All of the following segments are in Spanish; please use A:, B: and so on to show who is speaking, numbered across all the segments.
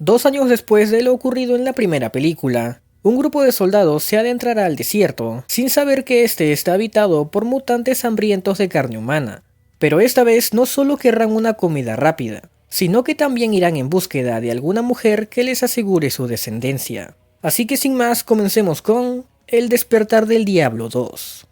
A: 2 años después de lo ocurrido en la primera película. Un grupo de soldados se adentrará al desierto, sin saber que este está habitado por mutantes hambrientos de carne humana. Pero esta vez no solo querrán una comida rápida, sino que también irán en búsqueda de alguna mujer que les asegure su descendencia. Así que sin más, comencemos con El despertar del diablo 2.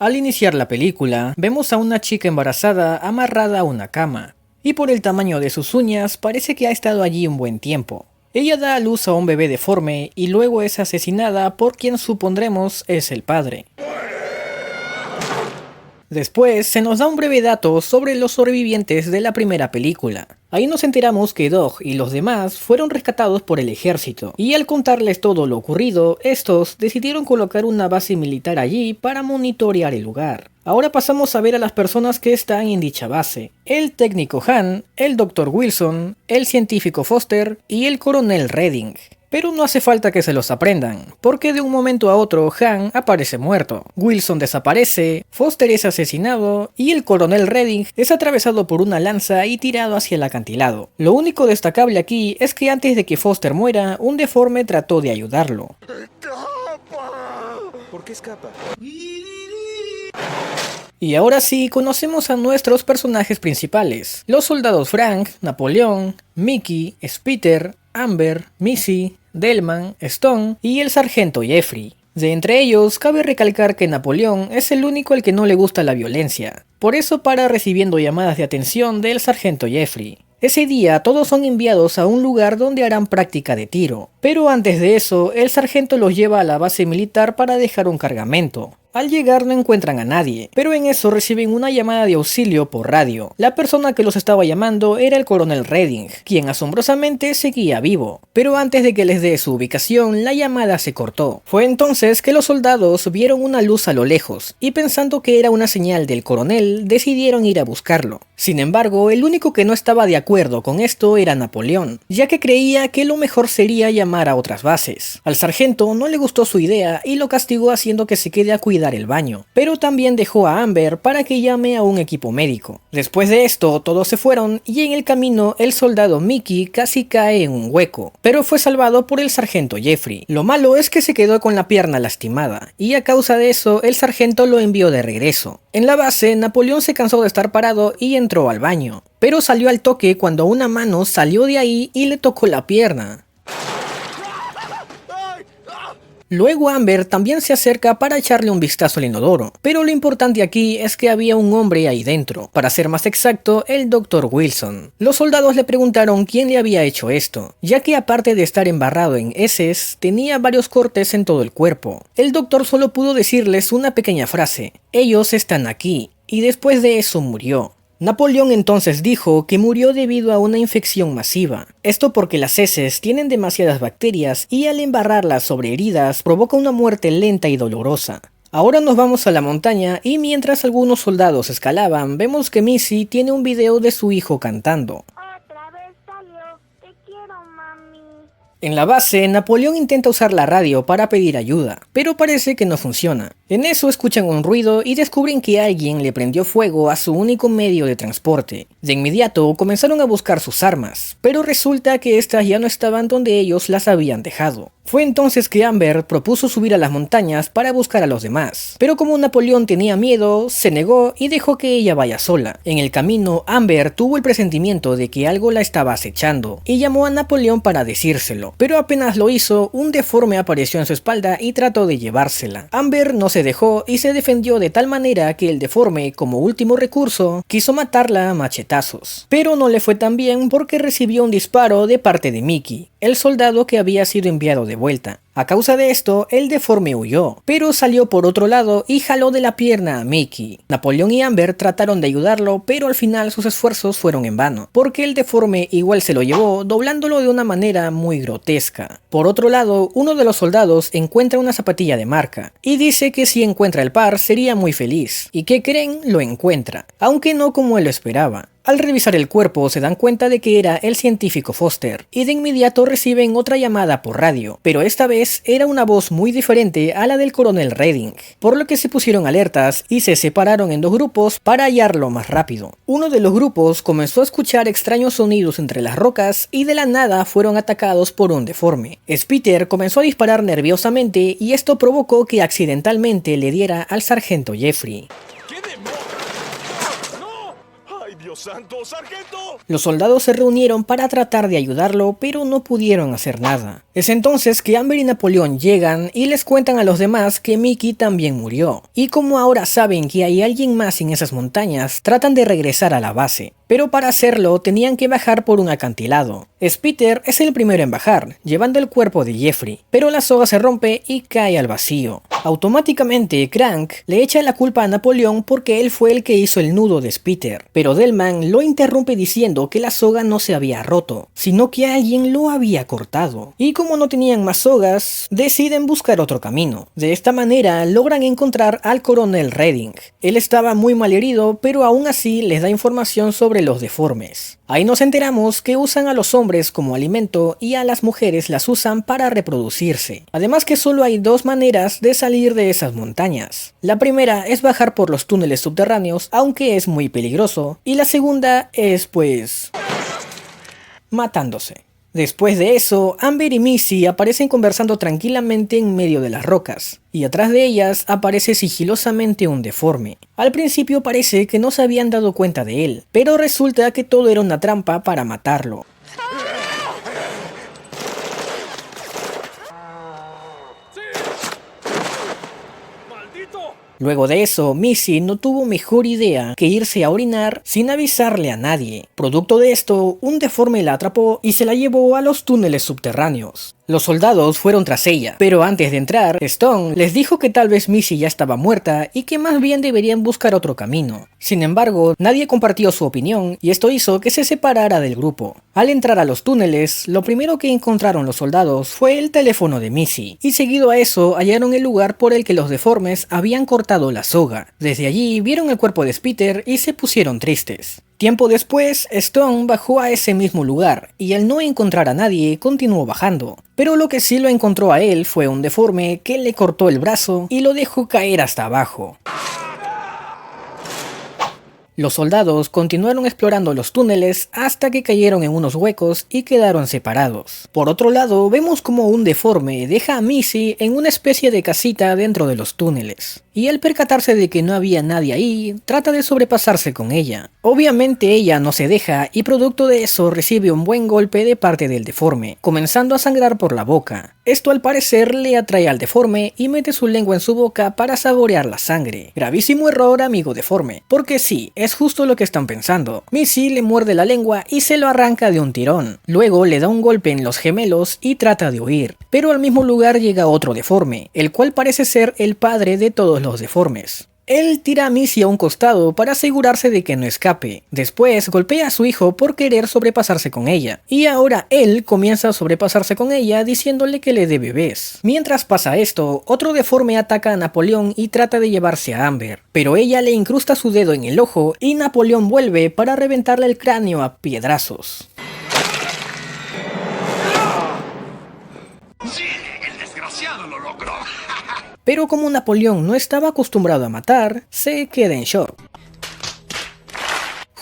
A: Al iniciar la película, vemos a una chica embarazada amarrada a una cama, y por el tamaño de sus uñas parece que ha estado allí un buen tiempo. Ella da a luz a un bebé deforme y luego es asesinada por quien supondremos es el padre. Después se nos da un breve dato sobre los sobrevivientes de la primera película. Ahí nos enteramos que Dog y los demás fueron rescatados por el ejército, y al contarles todo lo ocurrido, estos decidieron colocar una base militar allí para monitorear el lugar. Ahora pasamos a ver a las personas que están en dicha base: el técnico Han, el Dr. Wilson, el científico Foster y el coronel Redding. Pero no hace falta que se los aprendan, porque de un momento a otro Han aparece muerto, Wilson desaparece, Foster es asesinado y el coronel Redding es atravesado por una lanza y tirado hacia el acantilado. Lo único destacable aquí es que antes de que Foster muera, un deforme trató de ayudarlo.
B: ¿Por qué escapa?
A: Y ahora sí, conocemos a nuestros personajes principales: los soldados Frank, Napoleón, Mickey, Spitter, Amber, Missy, Delman, Stone y el sargento Jeffrey. De entre ellos, cabe recalcar que Napoleón es el único al que no le gusta la violencia. Por eso para recibiendo llamadas de atención del sargento Jeffrey. Ese día todos son enviados a un lugar donde harán práctica de tiro. Pero antes de eso, el sargento los lleva a la base militar para dejar un cargamento. Al llegar no encuentran a nadie, pero en eso reciben una llamada de auxilio por radio. La persona que los estaba llamando era el coronel Redding, quien asombrosamente seguía vivo. Pero antes de que les dé su ubicación, la llamada se cortó. Fue entonces que los soldados vieron una luz a lo lejos, y pensando que era una señal del coronel, decidieron ir a buscarlo. Sin embargo, el único que no estaba de acuerdo con esto era Napoleón, ya que creía que lo mejor sería llamar a otras bases. Al sargento no le gustó su idea y lo castigó haciendo que se quede a cuidar el baño, pero también dejó a Amber para que llame a un equipo médico. Después de esto, todos se fueron y en el camino el soldado Mickey casi cae en un hueco, pero fue salvado por el sargento Jeffrey. Lo malo es que se quedó con la pierna lastimada, y a causa de eso el sargento lo envió de regreso. En la base, Napoleón se cansó de estar parado y entró al baño, pero salió al toque cuando una mano salió de ahí y le tocó la pierna. Luego Amber también se acerca para echarle un vistazo al inodoro, pero lo importante aquí es que había un hombre ahí dentro, para ser más exacto, el Dr. Wilson. Los soldados le preguntaron quién le había hecho esto, ya que aparte de estar embarrado en heces, tenía varios cortes en todo el cuerpo. El doctor solo pudo decirles una pequeña frase: ellos están aquí, y después de eso murió. Napoleón entonces dijo que murió debido a una infección masiva. Esto porque las heces tienen demasiadas bacterias y al embarrarlas sobre heridas provoca una muerte lenta y dolorosa. Ahora nos vamos a la montaña y mientras algunos soldados escalaban, vemos que Missy tiene un video de su hijo cantando.
C: Otra vez salió, te quiero, mami.
A: En la base, Napoleón intenta usar la radio para pedir ayuda, pero parece que no funciona. En eso escuchan un ruido y descubren que alguien le prendió fuego a su único medio de transporte. De inmediato comenzaron a buscar sus armas, pero resulta que estas ya no estaban donde ellos las habían dejado. Fue entonces que Amber propuso subir a las montañas para buscar a los demás, pero como Napoleón tenía miedo, se negó y dejó que ella vaya sola. En el camino, Amber tuvo el presentimiento de que algo la estaba acechando y llamó a Napoleón para decírselo, pero apenas lo hizo, un deforme apareció en su espalda y trató de llevársela. Amber no se dejó y se defendió de tal manera que el deforme, como último recurso, quiso matarla a machetazos. Pero no le fue tan bien porque recibió un disparo de parte de Mickey, el soldado que había sido enviado de vuelta. A causa de esto, el deforme huyó, pero salió por otro lado y jaló de la pierna a Mickey. Napoleón y Amber trataron de ayudarlo, pero al final sus esfuerzos fueron en vano, porque el deforme igual se lo llevó, doblándolo de una manera muy grotesca. Por otro lado, uno de los soldados encuentra una zapatilla de marca, y dice que si encuentra el par sería muy feliz, y ¿qué creen? Lo encuentra, aunque no como él lo esperaba. Al revisar el cuerpo se dan cuenta de que era el científico Foster, y de inmediato reciben otra llamada por radio, pero esta vez era una voz muy diferente a la del coronel Redding, por lo que se pusieron alertas y se separaron en dos grupos para hallarlo más rápido. Uno de los grupos comenzó a escuchar extraños sonidos entre las rocas y de la nada fueron atacados por un deforme. Spiter comenzó a disparar nerviosamente y esto provocó que accidentalmente le diera al sargento Jeffrey.
B: ¡Dios santo, sargento!
A: Los soldados se reunieron para tratar de ayudarlo, pero no pudieron hacer nada. Es entonces que Amber y Napoleón llegan y les cuentan a los demás que Mickey también murió. Y como ahora saben que hay alguien más en esas montañas, tratan de regresar a la base. Pero para hacerlo tenían que bajar por un acantilado. Spiter es el primero en bajar, llevando el cuerpo de Jeffrey, pero la soga se rompe y cae al vacío. Automáticamente Crank le echa la culpa a Napoleón porque él fue el que hizo el nudo de Spiter, pero Delman lo interrumpe diciendo que la soga no se había roto, sino que alguien lo había cortado. Y como no tenían más sogas, deciden buscar otro camino. De esta manera logran encontrar al coronel Redding. Él estaba muy mal herido, pero aún así les da información sobre los deformes. Ahí nos enteramos que usan a los hombres como alimento y a las mujeres las usan para reproducirse. Además que solo hay dos maneras de salir de esas montañas. La primera es bajar por los túneles subterráneos, aunque es muy peligroso, y la segunda es pues matándose. Después de eso, Amber y Missy aparecen conversando tranquilamente en medio de las rocas, y atrás de ellas aparece sigilosamente un deforme. Al principio parece que no se habían dado cuenta de él, pero resulta que todo era una trampa para matarlo. Luego de eso, Missy no tuvo mejor idea que irse a orinar sin avisarle a nadie. Producto de esto, un deforme la atrapó y se la llevó a los túneles subterráneos. Los soldados fueron tras ella, pero antes de entrar, Stone les dijo que tal vez Missy ya estaba muerta y que más bien deberían buscar otro camino. Sin embargo, nadie compartió su opinión y esto hizo que se separara del grupo. Al entrar a los túneles, lo primero que encontraron los soldados fue el teléfono de Missy, y seguido a eso hallaron el lugar por el que los deformes habían cortado la soga. Desde allí vieron el cuerpo de Spiter y se pusieron tristes. Tiempo después, Stone bajó a ese mismo lugar, y al no encontrar a nadie, continuó bajando. Pero lo que sí lo encontró a él fue un deforme que le cortó el brazo y lo dejó caer hasta abajo. Los soldados continuaron explorando los túneles hasta que cayeron en unos huecos y quedaron separados. Por otro lado, vemos como un deforme deja a Missy en una especie de casita dentro de los túneles. Y al percatarse de que no había nadie ahí, trata de sobrepasarse con ella. Obviamente ella no se deja y producto de eso recibe un buen golpe de parte del deforme, comenzando a sangrar por la boca. Esto al parecer le atrae al deforme y mete su lengua en su boca para saborear la sangre. Gravísimo error, amigo deforme, porque sí, es justo lo que están pensando. Missy le muerde la lengua y se lo arranca de un tirón. Luego le da un golpe en los gemelos y trata de huir. Pero al mismo lugar llega otro deforme, el cual parece ser el padre de todos los deformes. Él tira a Missy a un costado para asegurarse de que no escape. Después golpea a su hijo por querer sobrepasarse con ella. Y ahora él comienza a sobrepasarse con ella diciéndole que le dé bebés. Mientras pasa esto, otro deforme ataca a Napoleón y trata de llevarse a Amber. Pero ella le incrusta su dedo en el ojo y Napoleón vuelve para reventarle el cráneo a piedrazos.
B: ¡Sí! ¡El desgraciado lo logró!
A: Pero como Napoleón no estaba acostumbrado a matar, se queda en shock.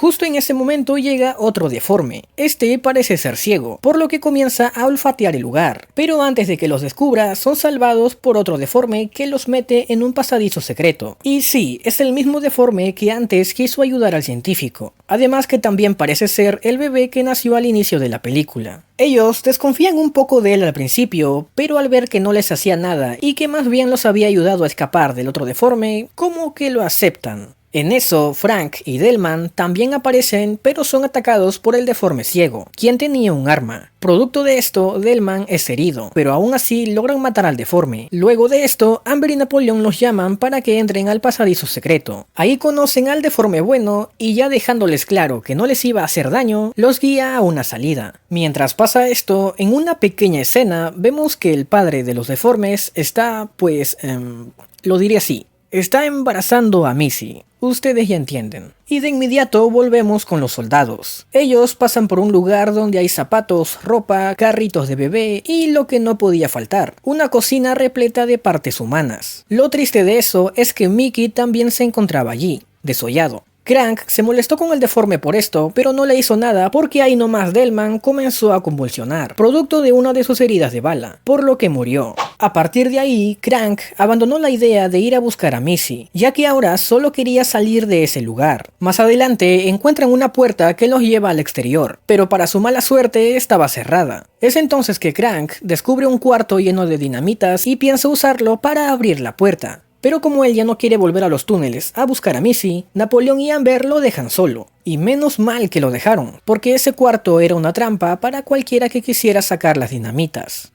A: Justo en ese momento llega otro deforme. Este parece ser ciego, por lo que comienza a olfatear el lugar. Pero antes de que los descubra, son salvados por otro deforme que los mete en un pasadizo secreto. Y sí, es el mismo deforme que antes quiso ayudar al científico. Además que también parece ser el bebé que nació al inicio de la película. Ellos desconfían un poco de él al principio, pero al ver que no les hacía nada y que más bien los había ayudado a escapar del otro deforme, como que lo aceptan. En eso, Frank y Delman también aparecen, pero son atacados por el deforme ciego, quien tenía un arma. Producto de esto, Delman es herido, pero aún así logran matar al deforme. Luego de esto, Amber y Napoleón los llaman para que entren al pasadizo secreto. Ahí conocen al deforme bueno y ya dejándoles claro que no les iba a hacer daño, los guía a una salida. Mientras pasa esto, en una pequeña escena vemos que el padre de los deformes está, lo diré así, está embarazando a Missy. Ustedes ya entienden. Y de inmediato volvemos con los soldados. Ellos pasan por un lugar donde hay zapatos, ropa, carritos de bebé y lo que no podía faltar, una cocina repleta de partes humanas. Lo triste de eso es que Mickey también se encontraba allí, desollado. Krang se molestó con el deforme por esto, pero no le hizo nada porque ahí nomás Delman comenzó a convulsionar, producto de una de sus heridas de bala, por lo que murió. A partir de ahí, Krang abandonó la idea de ir a buscar a Missy, ya que ahora solo quería salir de ese lugar. Más adelante encuentran una puerta que los lleva al exterior, pero para su mala suerte estaba cerrada. Es entonces que Krang descubre un cuarto lleno de dinamitas y piensa usarlo para abrir la puerta. Pero como él ya no quiere volver a los túneles a buscar a Missy, Napoleón y Amber lo dejan solo. Y menos mal que lo dejaron, porque ese cuarto era una trampa para cualquiera que quisiera sacar las dinamitas.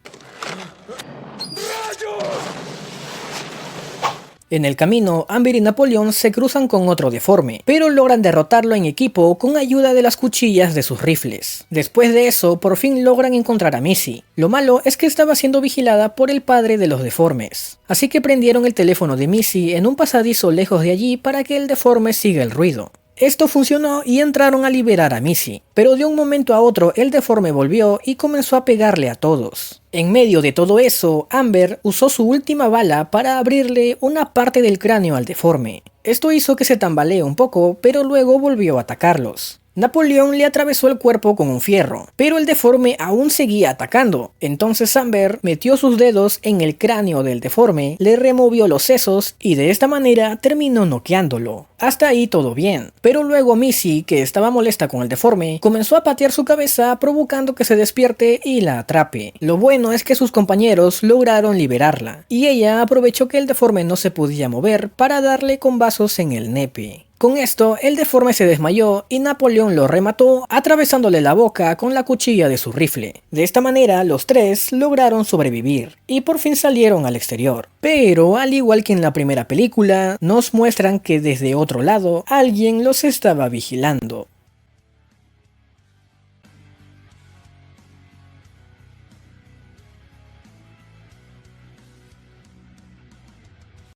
A: En el camino, Amber y Napoleón se cruzan con otro deforme, pero logran derrotarlo en equipo con ayuda de las cuchillas de sus rifles. Después de eso, por fin logran encontrar a Missy. Lo malo es que estaba siendo vigilada por el padre de los deformes. Así que prendieron el teléfono de Missy en un pasadizo lejos de allí para que el deforme siga el ruido. Esto funcionó y entraron a liberar a Missy, pero de un momento a otro el deforme volvió y comenzó a pegarle a todos. En medio de todo eso, Amber usó su última bala para abrirle una parte del cráneo al deforme. Esto hizo que se tambalee un poco, pero luego volvió a atacarlos. Napoleón le atravesó el cuerpo con un fierro, pero el deforme aún seguía atacando. Entonces Amber metió sus dedos en el cráneo del deforme, le removió los sesos y de esta manera terminó noqueándolo. Hasta ahí todo bien, pero luego Missy, que estaba molesta con el deforme, comenzó a patear su cabeza provocando que se despierte y la atrape. Lo bueno es que sus compañeros lograron liberarla, y ella aprovechó que el deforme no se podía mover para darle con vasos en el nepe. Con esto, el deforme se desmayó y Napoleón lo remató atravesándole la boca con la cuchilla de su rifle. De esta manera, los tres lograron sobrevivir y por fin salieron al exterior. Pero, al igual que en la primera película, nos muestran que desde otro lado alguien los estaba vigilando.